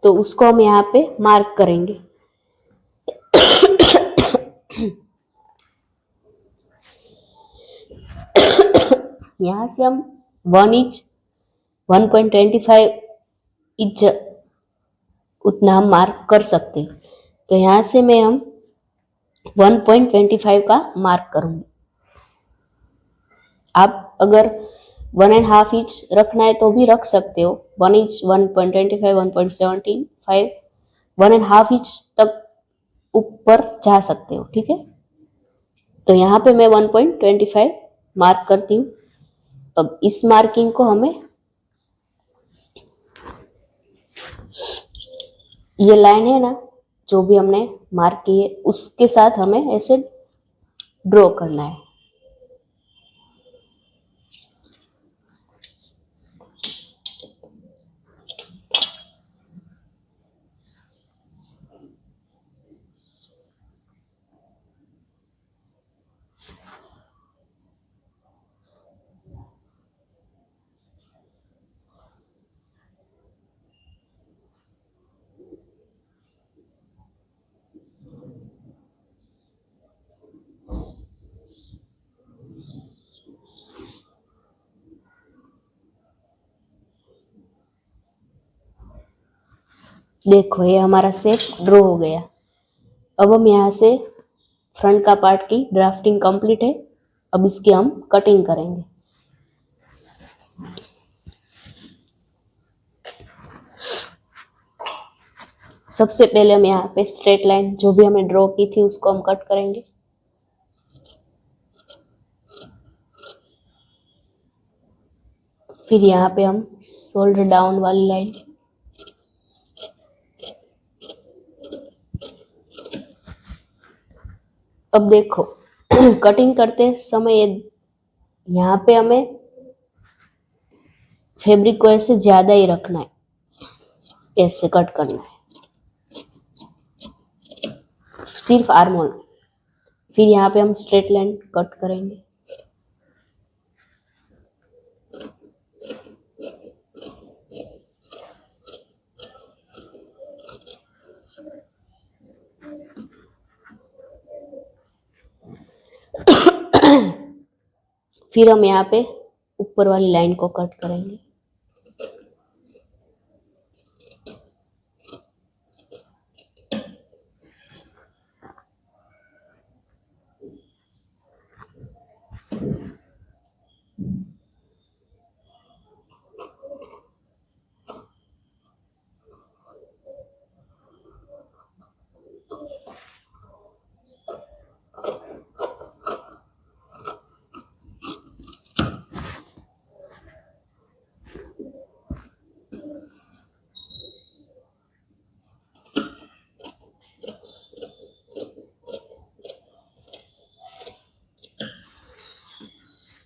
तो उसको हम यहाँ पे मार्क करेंगे। यहाँ से हम 1 इंच 1.25 इंच उतना हम मार्क कर सकते हैं। तो यहाँ से मैं हम 1.25 का मार्क करूंगी। आप अगर 1.5 इंच रखना है तो भी रख सकते हो। 1 इंच 1.25 1.75 1.5 इंच तक ऊपर जा सकते हो, ठीक है। तो यहाँ पे मैं 1.25 मार्क करती हूँ। अब इस मार्किंग को हमें ये लाइन है ना जो भी हमने मार्क की है उसके साथ हमें ऐसे ड्रॉ करना है। देखो ये हमारा शेप ड्रॉ हो गया। अब हम यहाँ से फ्रंट का पार्ट की ड्राफ्टिंग कंप्लीट है। अब इसकी हम कटिंग करेंगे। सबसे पहले हम यहाँ पे स्ट्रेट लाइन जो भी हमें ड्रॉ की थी उसको हम कट करेंगे। फिर यहाँ पे हम शोल्डर डाउन वाली लाइन, अब देखो कटिंग करते समय यहाँ पे हमें फैब्रिक को ऐसे ज्यादा ही रखना है, ऐसे कट करना है सिर्फ आर्म होल। फिर यहाँ पे हम स्ट्रेट लाइन कट करेंगे। फिर हम यहाँ पे ऊपर वाली लाइन को कट करेंगे।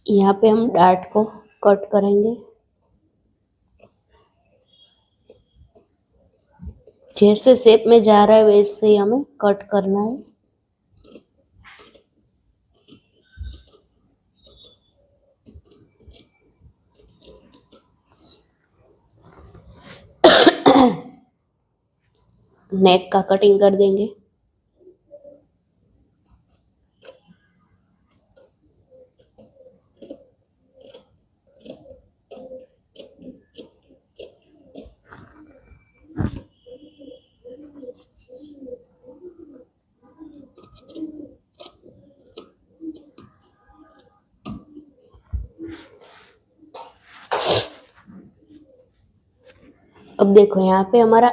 यहाँ पे हम डार्ट को कट करेंगे। जैसे शेप में जा रहा है वैसे ही हमें कट करना है। नेक का कटिंग कर देंगे। अब देखो यहाँ पे हमारा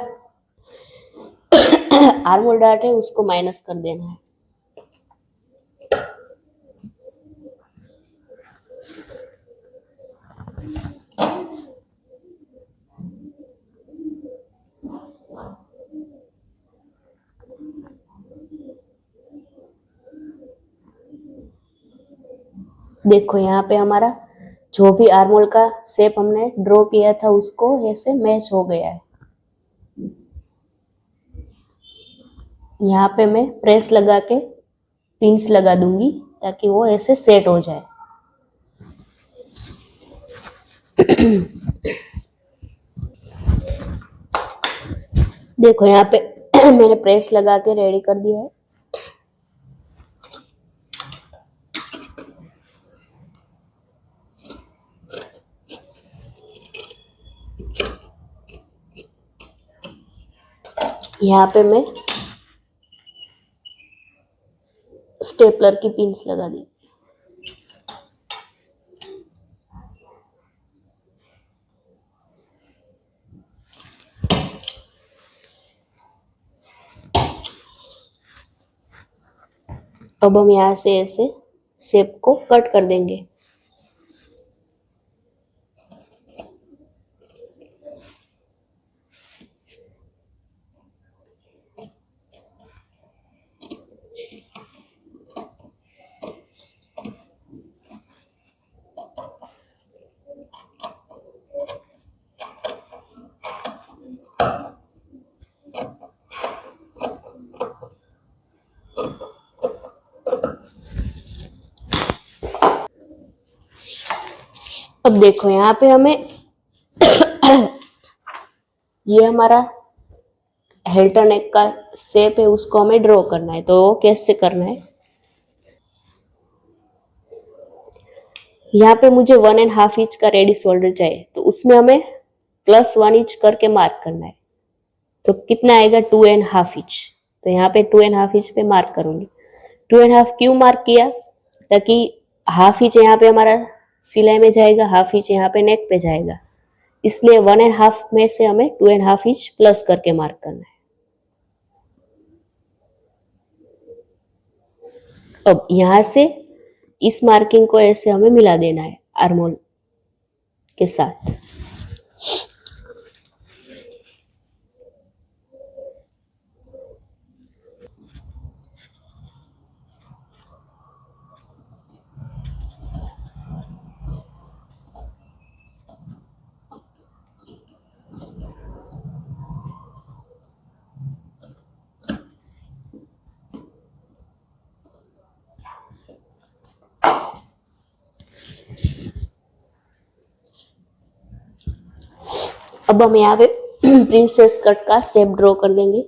आर्म होल डार्ट है उसको माइनस कर देना है। देखो यहाँ पे हमारा जो भी आर्म होल का शेप हमने ड्रॉ किया था उसको ऐसे मैच हो गया है। यहाँ पे मैं प्रेस लगा के पिंस लगा दूंगी ताकि वो ऐसे सेट हो जाए। देखो यहाँ पे मैंने प्रेस लगा के रेडी कर दिया है। यहाँ पे मैं स्टेपलर की पिन्स लगा दी। अब हम यहाँ से ऐसे शेप को कट कर देंगे। अब देखो यहाँ पे हमें ये हमारा हेल्टर नेक का शेप है, उसको हमें ड्रॉ करना है। तो कैसे करना है, यहाँ पे मुझे 1.5 इंच का रेडी शोल्डर चाहिए, तो उसमें हमें +1 इंच करके मार्क करना है। तो कितना आएगा, 2.5 इंच। तो यहाँ पे 2.5 इंच पे मार्क करूंगी। 2.5 क्यों मार्क किया, ताकि ½ इंच यहाँ पे हमारा सिलाई में जाएगा, ½ इंच यहाँ पे नेक पे जाएगा, इसलिए 1.5 में से हमें 2.5 इंच प्लस करके मार्क करना है। अब यहाँ से इस मार्किंग को ऐसे हमें मिला देना है आर्मोल के साथ। अब हम यहाँ पे प्रिंसेस कट का शेप ड्रॉ कर देंगे।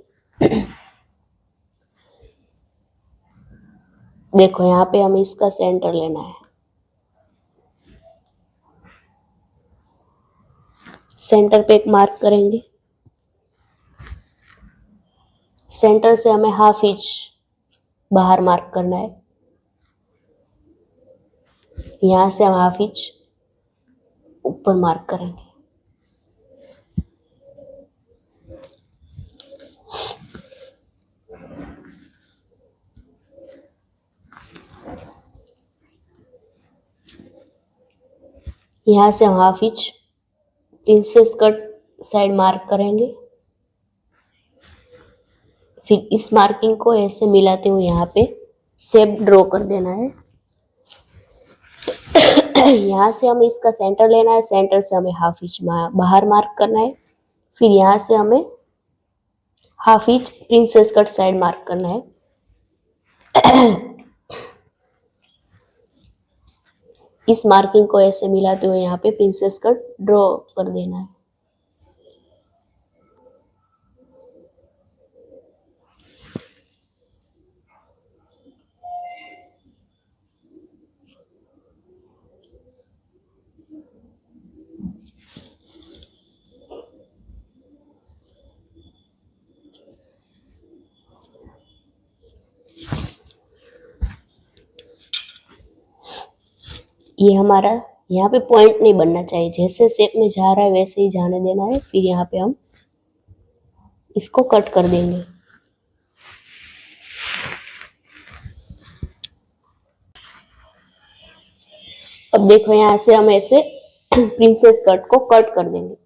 देखो यहाँ पे हमें इसका सेंटर लेना है। सेंटर पे एक मार्क करेंगे। सेंटर से हमें ½ इंच बाहर मार्क करना है। यहाँ से हम ½ इंच ऊपर मार्क करेंगे। यहाँ से हम ½ inch princess cut side mark करेंगे। फिर इस मार्किंग को ऐसे मिलाते हुए यहाँ पे शेप ड्रॉ कर देना है। यहाँ से हमें इसका सेंटर लेना है। सेंटर से हमें ½ इंच बाहर मार्क करना है। फिर यहाँ से हमें ½ inch princess cut side mark करना है। इस मार्किंग को ऐसे मिलाते हुए यहाँ पे प्रिंसेस कट ड्रॉ कर देना है। ये हमारा यहाँ पे पॉइंट नहीं बनना चाहिए, जैसे शेप में जा रहा है वैसे ही जाने देना है। फिर यहाँ पे हम इसको कट कर देंगे। अब देखो यहाँ से हम ऐसे प्रिंसेस कट को कट कर देंगे।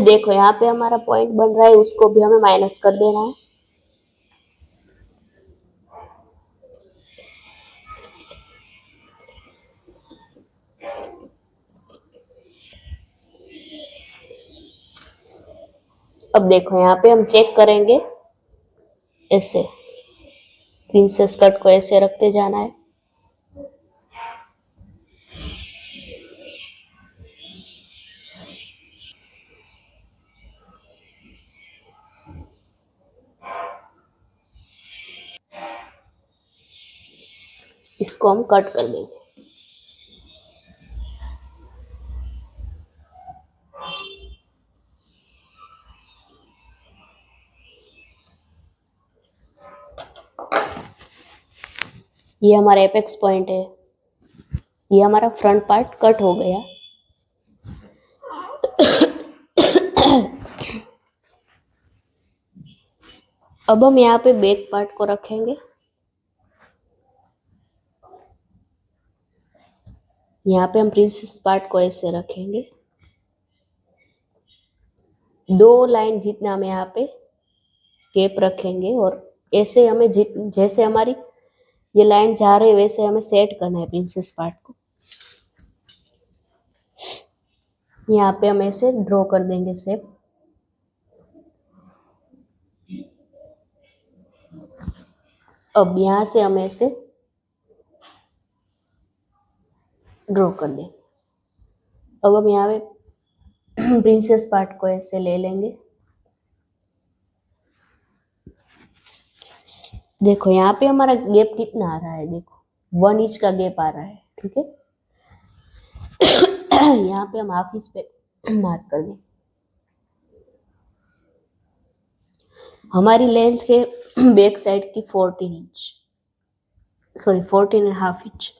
देखो यहाँ पे हमारा पॉइंट बन रहा है, उसको भी हमें माइनस कर देना है। अब देखो यहाँ पे हम चेक करेंगे, ऐसे प्रिंसेस कट को ऐसे रखते जाना है। इसको हम कट कर देंगे। ये हमारा एपेक्स पॉइंट है, ये हमारा फ्रंट पार्ट कट हो गया। अब हम यहाँ पे बैक पार्ट को रखेंगे। यहाँ पे हम प्रिंसेस पार्ट को ऐसे रखेंगे। 2 लाइन जितना हम यहाँ पे गैप रखेंगे और ऐसे हमें जैसे हमारी ये लाइन जा रही है वैसे हमें सेट करना है प्रिंसेस पार्ट को। यहाँ पे हम ऐसे ड्रॉ कर देंगे शेप। अब यहाँ से हम ऐसे ड्रॉ कर देंगे। अब हम यहाँ पे प्रिंसेस पार्ट को ऐसे ले लेंगे। देखो यहाँ पे हमारा गैप कितना आ रहा है, देखो 1 इंच का गैप आ रहा है, ठीक है। यहाँ पे हम हाफ इंच पे मार्क कर दें। हमारी लेंथ है बैक साइड की 14 इंच, सॉरी 14.5 इंच।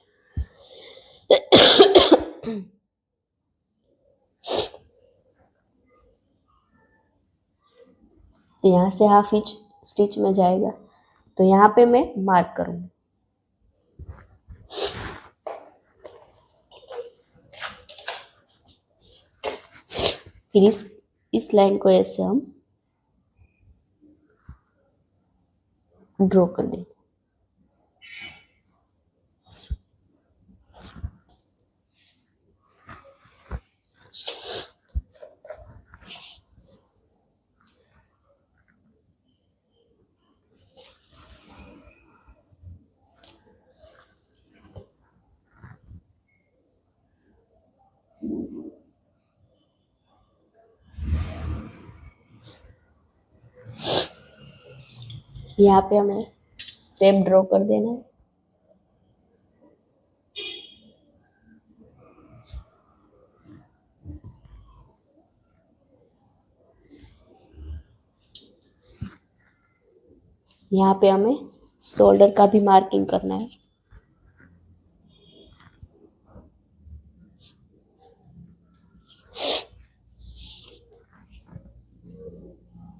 तो यहाँ से हाफ इंच स्टिच में जाएगा, तो यहाँ पे मैं मार्क करूंगी। फिर इस लाइन को ऐसे हम ड्रॉ कर देंगे। यहाँ पे हमें शेप ड्रॉ कर देना है। यहाँ पे हमें शोल्डर का भी मार्किंग करना है।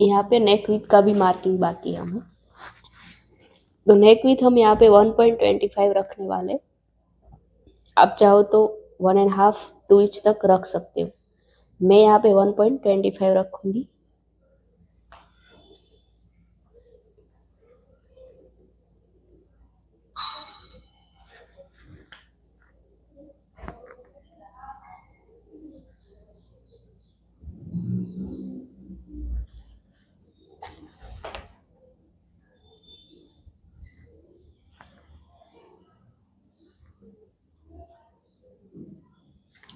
यहाँ पे नेक विथ का भी मार्किंग बाकी है हमें, तो नेक विथ हम यहाँ पे 1.25 रखने वाले। आप चाहो तो 1.5 2 इंच तक रख सकते हो। मैं यहाँ पे 1.25 रखूंगी।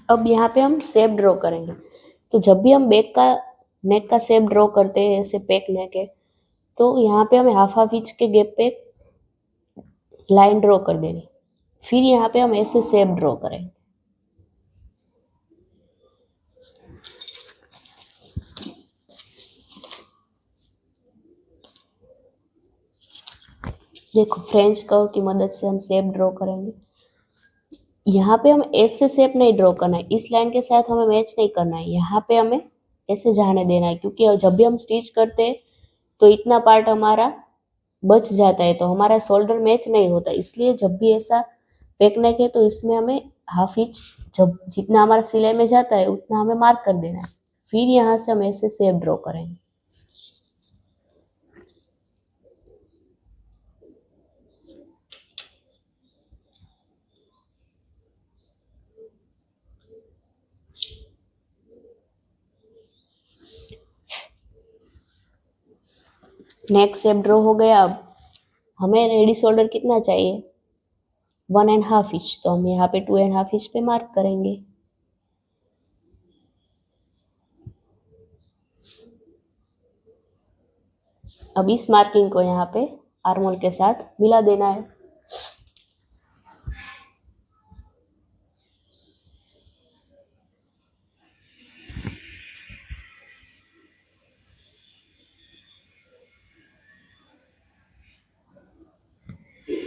अब यहाँ पे हम शेप ड्रॉ करेंगे। तो जब भी हम बैक का नेक का शेप ड्रॉ करते हैं, ऐसे पैक नेक है, तो यहाँ पे हमें हाफ इंच के गैप पे लाइन ड्रॉ कर देनी। फिर यहाँ पे हम ऐसे शेप ड्रॉ करेंगे। देखो फ्रेंच कर्व की मदद से हम शेप ड्रॉ करेंगे। यहाँ पे हम ऐसे शेप नहीं ड्रॉ करना है, इस लाइन के साथ हमें मैच नहीं करना है। यहाँ पे हमें ऐसे जाने देना है, क्योंकि जब भी हम स्टिच करते हैं तो इतना पार्ट हमारा बच जाता है, तो हमारा शोल्डर मैच नहीं होता। इसलिए जब भी ऐसा पैक नेक है तो इसमें हमें हाफ इंच जब जितना हमारा सिलाई में जाता है उतना हमें मार्क कर देना है। फिर यहाँ से हम ऐसे शेप ड्रॉ करेंगे। नेक शेप ड्रॉ हो गया। अब हमें रेडी शोल्डर कितना चाहिए, 1.5 इंच, तो हम यहाँ पे 2.5 इंच पे मार्क करेंगे। अब इस मार्किंग को यहाँ पे आर्मोल के साथ मिला देना है।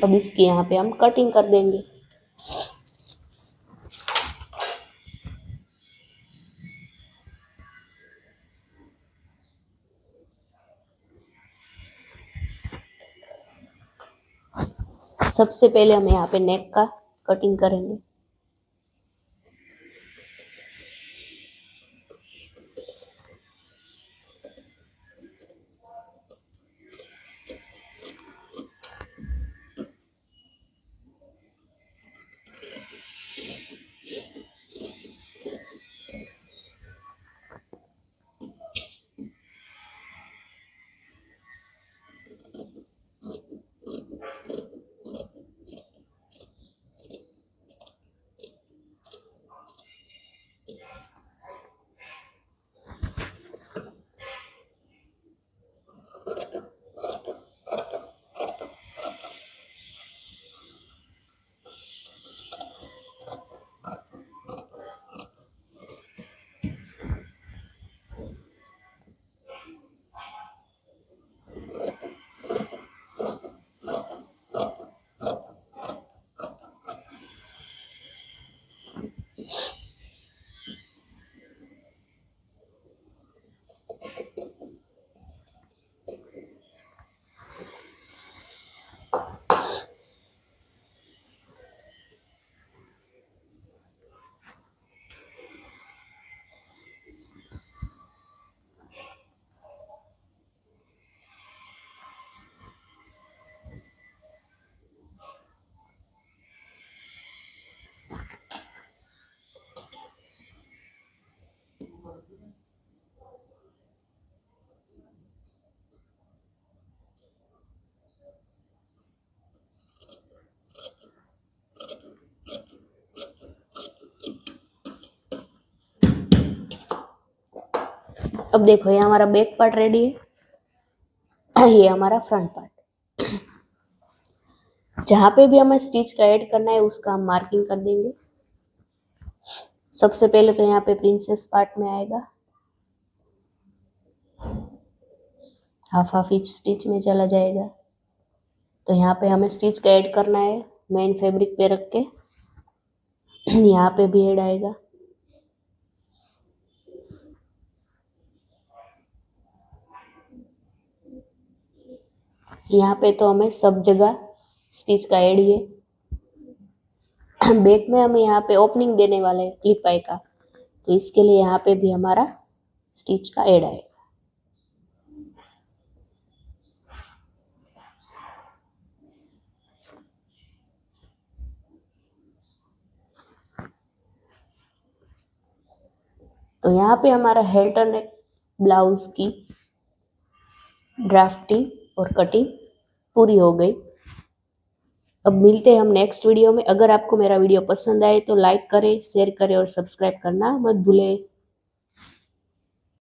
अब इसकी यहाँ पे हम कटिंग कर देंगे। सबसे पहले हम यहाँ पे नेक का कटिंग करेंगे। अब देखो ये हमारा बैक पार्ट रेडी है, ये हमारा फ्रंट पार्ट। जहाँ पे भी हमें स्टिच का ऐड करना है उसका हम मार्किंग कर देंगे। सबसे पहले तो यहाँ पे प्रिंसेस पार्ट में आएगा, हाफ इंच स्टिच में चला जाएगा। तो यहाँ पे हमें स्टिच का ऐड करना है, मेन फैब्रिक पे रख के यहाँ पे भी ऐड आएगा। यहाँ पे तो हमें सब जगह स्टिच का ऐड ही है। बैक में हमें यहाँ पे ओपनिंग देने वाले हैं क्लिप आई का, तो इसके लिए यहाँ पे भी हमारा स्टिच का ऐड आएगा। तो यहाँ पे हमारा हेल्टर नेक ब्लाउज की ड्राफ्टिंग और कटिंग पूरी हो गई। अब मिलते हैं हम नेक्स्ट वीडियो में। अगर आपको मेरा वीडियो पसंद आए तो लाइक करें, शेयर करें और सब्सक्राइब करना मत भूलें।